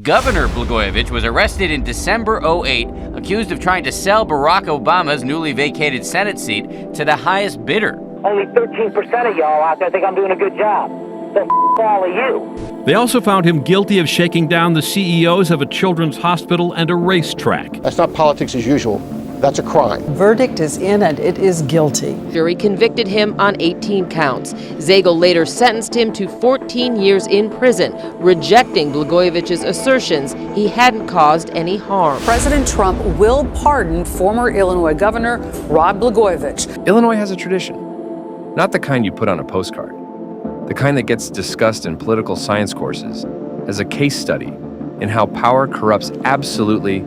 Governor Blagojevich was arrested in December '08, accused of trying to sell Barack Obama's newly vacated Senate seat to the highest bidder. Only 13% of y'all out there think I'm doing a good job. So all of you. They also found him guilty of shaking down the CEOs of a children's hospital and a racetrack. That's not politics as usual. That's a crime. Verdict is in and it is guilty. Jury convicted him on 18 counts. Zagel later sentenced him to 14 years in prison, rejecting Blagojevich's assertions he hadn't caused any harm. President Trump will pardon former Illinois Governor Rod Blagojevich. Illinois has a tradition, not the kind you put on a postcard, the kind that gets discussed in political science courses as a case study in how power corrupts absolutely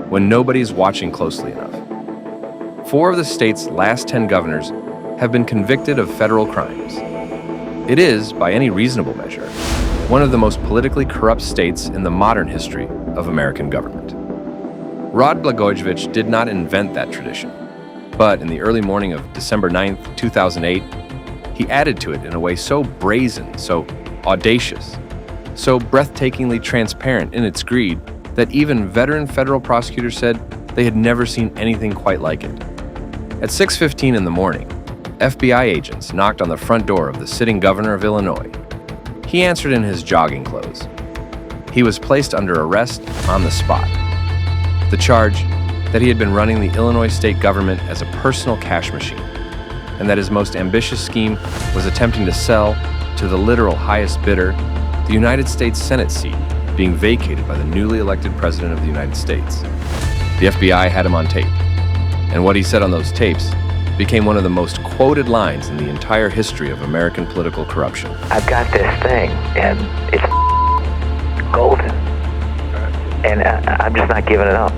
when nobody's watching closely enough. 4 of the state's last 10 governors have been convicted of federal crimes. It is, by any reasonable measure, one of the most politically corrupt states in the modern history of American government. Rod Blagojevich did not invent that tradition, but in the early morning of December 9, 2008, he added to it in a way so brazen, so audacious, so breathtakingly transparent in its greed that even veteran federal prosecutors said they had never seen anything quite like it. At 6:15 in the morning, FBI agents knocked on the front door of the sitting governor of Illinois. He answered in his jogging clothes. He was placed under arrest on the spot. The charge that he had been running the Illinois state government as a personal cash machine, and that his most ambitious scheme was attempting to sell to the literal highest bidder the United States Senate seat being vacated by the newly elected President of the United States. The FBI had him on tape, and what he said on those tapes became one of the most quoted lines in the entire history of American political corruption. I've got this thing, and it's golden. And I'm just not giving it up.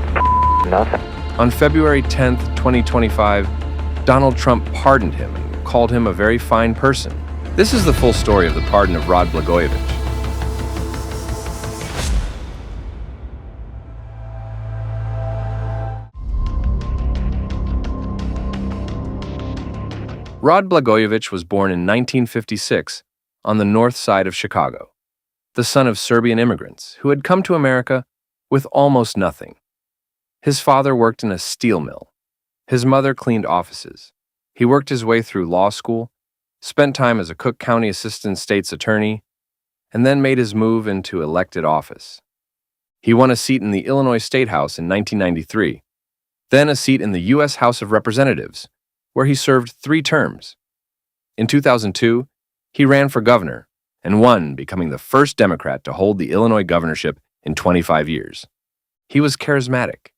Nothing. On February 10th, 2025, Donald Trump pardoned him and called him a very fine person. This is the full story of the pardon of Rod Blagojevich. Rod Blagojevich was born in 1956 on the north side of Chicago, the son of Serbian immigrants who had come to America with almost nothing. His father worked in a steel mill. His mother cleaned offices. He worked his way through law school, spent time as a Cook County Assistant State's Attorney, and then made his move into elected office. He won a seat in the Illinois State House in 1993, then a seat in the U.S. House of Representatives, where he served 3 terms. In 2002, he ran for governor and won, becoming the first Democrat to hold the Illinois governorship in 25 years. He was charismatic.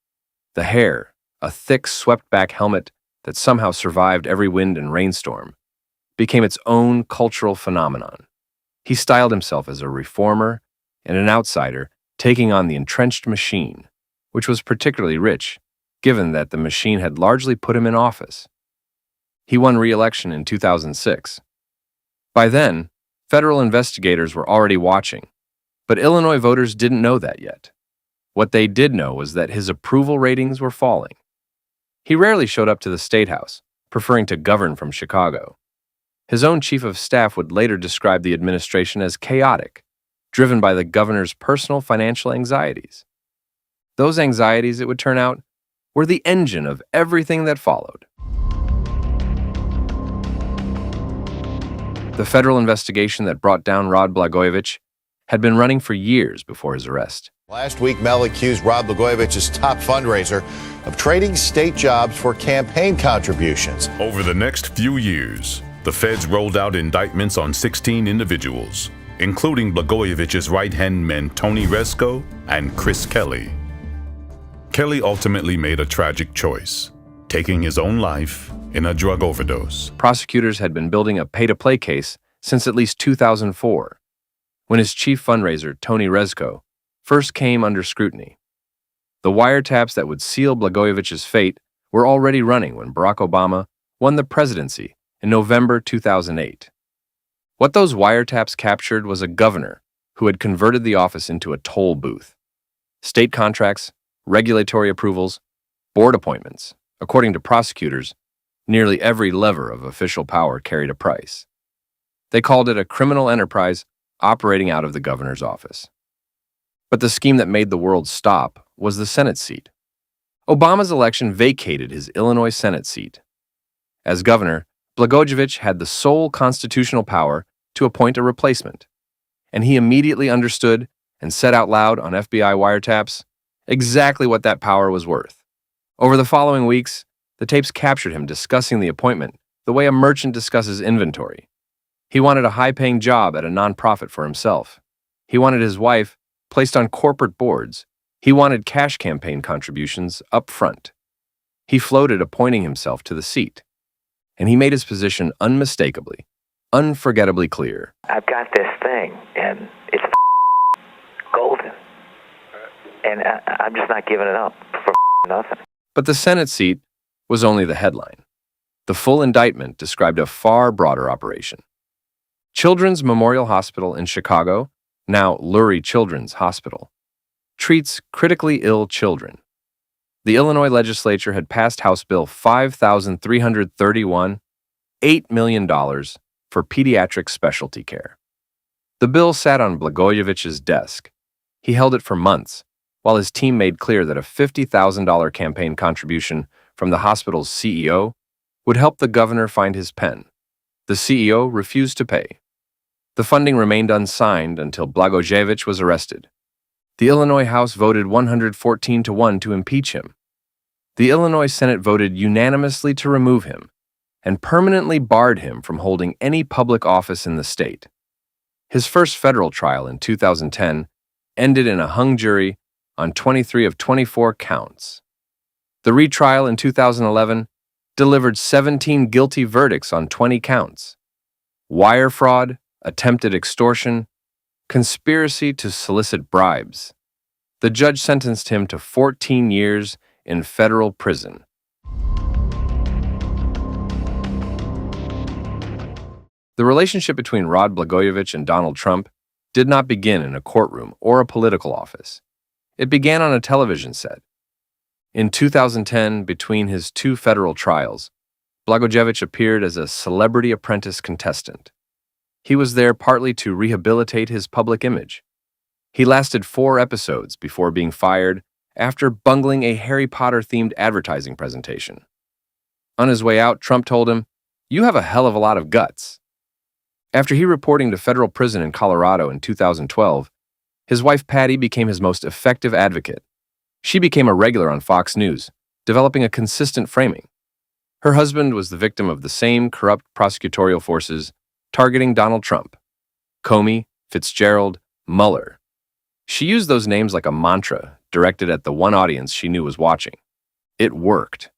The hair, a thick, swept-back helmet that somehow survived every wind and rainstorm, became its own cultural phenomenon. He styled himself as a reformer and an outsider taking on the entrenched machine, which was particularly rich, given that the machine had largely put him in office. He won re-election in 2006. By then, federal investigators were already watching, but Illinois voters didn't know that yet. What they did know was that his approval ratings were falling. He rarely showed up to the State House, preferring to govern from Chicago. His own chief of staff would later describe the administration as chaotic, driven by the governor's personal financial anxieties. Those anxieties, it would turn out, were the engine of everything that followed. The federal investigation that brought down Rod Blagojevich had been running for years before his arrest. Last week, Mel accused Rod Blagojevich's top fundraiser of trading state jobs for campaign contributions. Over the next few years, the feds rolled out indictments on 16 individuals, including Blagojevich's right-hand men Tony Rezko and Chris Kelly. Kelly ultimately made a tragic choice, taking his own life in a drug overdose. Prosecutors had been building a pay-to-play case since at least 2004, when his chief fundraiser, Tony Rezko, first came under scrutiny. The wiretaps that would seal Blagojevich's fate were already running when Barack Obama won the presidency in November 2008. What those wiretaps captured was a governor who had converted the office into a toll booth. State contracts, regulatory approvals, board appointments. According to prosecutors, nearly every lever of official power carried a price. They called it a criminal enterprise operating out of the governor's office. But the scheme that made the world stop was the Senate seat. Obama's election vacated his Illinois Senate seat. As governor, Blagojevich had the sole constitutional power to appoint a replacement, and he immediately understood and said out loud on FBI wiretaps exactly what that power was worth. Over the following weeks, the tapes captured him discussing the appointment the way a merchant discusses inventory. He wanted a high-paying job at a nonprofit for himself. He wanted his wife placed on corporate boards. He wanted cash campaign contributions up front. He floated appointing himself to the seat, and he made his position unmistakably, unforgettably clear. I've got this thing, and it's golden. And I'm just not giving it up for nothing. But the Senate seat was only the headline. The full indictment described a far broader operation. Children's Memorial Hospital in Chicago, now Lurie Children's Hospital, treats critically ill children. The Illinois legislature had passed House Bill 5331, $8 million for pediatric specialty care. The bill sat on Blagojevich's desk. He held it for months, while his team made clear that a $50,000 campaign contribution from the hospital's CEO would help the governor find his pen. The CEO refused to pay. The funding remained unsigned until Blagojevich was arrested. The Illinois House voted 114-1 to impeach him. The Illinois Senate voted unanimously to remove him and permanently barred him from holding any public office in the state. His first federal trial in 2010 ended in a hung jury on 23 of 24 counts. The retrial in 2011 delivered 17 guilty verdicts on 20 counts: wire fraud, attempted extortion, conspiracy to solicit bribes. The judge sentenced him to 14 years in federal prison. The relationship between Rod Blagojevich and Donald Trump did not begin in a courtroom or a political office. It began on a television set. In 2010, between his two federal trials, Blagojevich appeared as a Celebrity Apprentice contestant. He was there partly to rehabilitate his public image. He lasted 4 episodes before being fired after bungling a Harry Potter-themed advertising presentation. On his way out, Trump told him, "You have a hell of a lot of guts." After he reporting to federal prison in Colorado in 2012, his wife Patty became his most effective advocate. She became a regular on Fox News, developing a consistent framing. Her husband was the victim of the same corrupt prosecutorial forces targeting Donald Trump: Comey, Fitzgerald, Mueller. She used those names like a mantra directed at the one audience she knew was watching. It worked.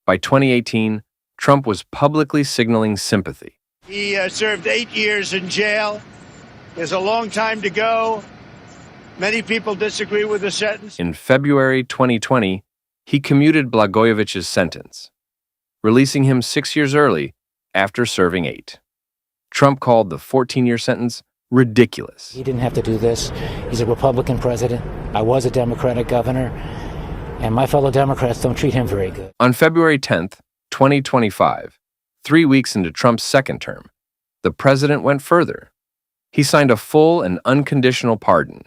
By 2018, Trump was publicly signaling sympathy. He served 8 years in jail. There's a long time to go. Many people disagree with the sentence. In February 2020, he commuted Blagojevich's sentence, releasing him 6 years early after serving 8. Trump called the 14-year sentence ridiculous. He didn't have to do this. He's a Republican president. I was a Democratic governor, and my fellow Democrats don't treat him very good. On February 10th, 2025, 3 weeks into Trump's second term, the president went further. He signed a full and unconditional pardon,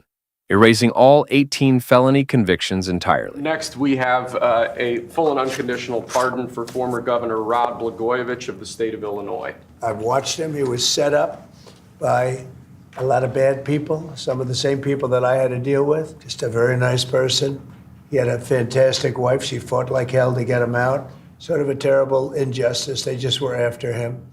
erasing all 18 felony convictions entirely. Next, we have a full and unconditional pardon for former Governor Rod Blagojevich of the state of Illinois. I've watched him. He was set up by a lot of bad people, some of the same people that I had to deal with. Just a very nice person. He had a fantastic wife. She fought like hell to get him out. Sort of a terrible injustice. They just were after him.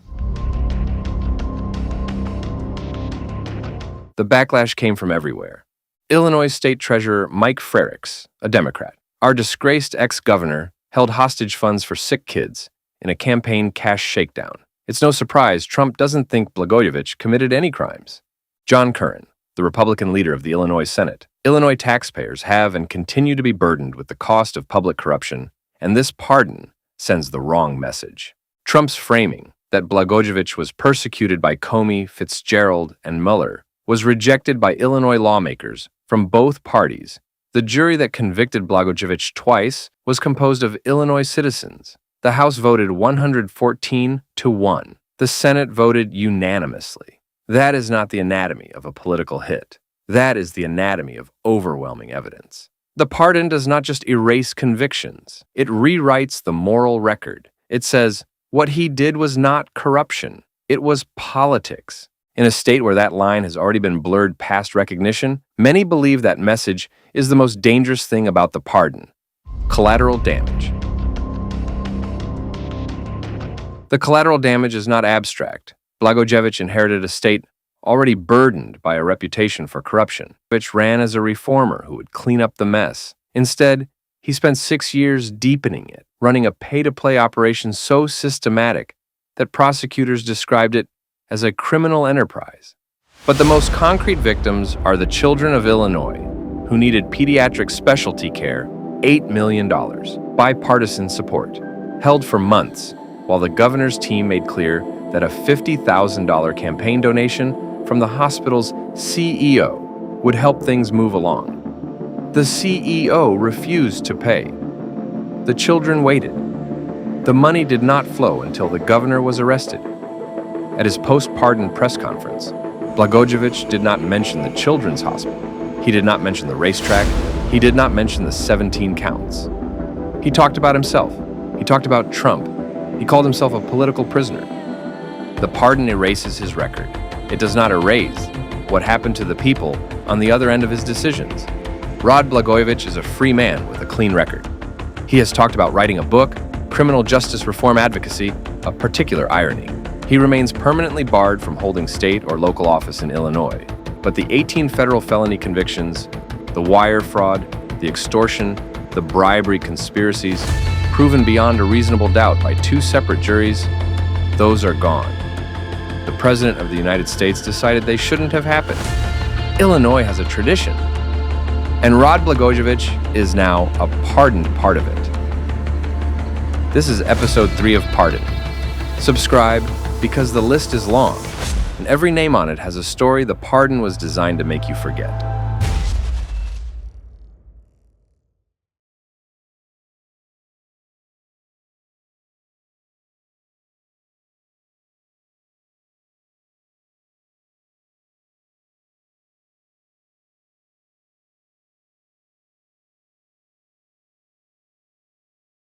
The backlash came from everywhere. Illinois State Treasurer Mike Frerichs, a Democrat, our disgraced ex-governor, held hostage funds for sick kids in a campaign cash shakedown. It's no surprise Trump doesn't think Blagojevich committed any crimes. John Curran, the Republican leader of the Illinois Senate: Illinois taxpayers have and continue to be burdened with the cost of public corruption, and this pardon sends the wrong message. Trump's framing that Blagojevich was persecuted by Comey, Fitzgerald, and Mueller was rejected by Illinois lawmakers from both parties. The jury that convicted Blagojevich twice was composed of Illinois citizens. The House voted 114-1. The Senate voted unanimously. That is not the anatomy of a political hit. That is the anatomy of overwhelming evidence. The pardon does not just erase convictions. It rewrites the moral record. It says, what he did was not corruption. It was politics. In a state where that line has already been blurred past recognition, many believe that message is the most dangerous thing about the pardon: collateral damage. The collateral damage is not abstract. Blagojevich inherited a state already burdened by a reputation for corruption, which ran as a reformer who would clean up the mess. Instead, he spent 6 years deepening it, running a pay-to-play operation so systematic that prosecutors described it as a criminal enterprise. But the most concrete victims are the children of Illinois, who needed pediatric specialty care, $8 million, bipartisan support, held for months, while the governor's team made clear that a $50,000 campaign donation from the hospital's CEO would help things move along. The CEO refused to pay. The children waited. The money did not flow until the governor was arrested. At his post-pardon press conference, Blagojevich did not mention the children's hospital. He did not mention the racetrack. He did not mention the 17 counts. He talked about himself. He talked about Trump. He called himself a political prisoner. The pardon erases his record. It does not erase what happened to the people on the other end of his decisions. Rod Blagojevich is a free man with a clean record. He has talked about writing a book, criminal justice reform advocacy, a particular irony. He remains permanently barred from holding state or local office in Illinois, but the 18 federal felony convictions, the wire fraud, the extortion, the bribery conspiracies, proven beyond a reasonable doubt by 2 separate juries, those are gone. The President of the United States decided they shouldn't have happened. Illinois has a tradition, and Rod Blagojevich is now a pardoned part of it. This is episode 3 of Pardon. Subscribe, because the list is long, and every name on it has a story the pardon was designed to make you forget.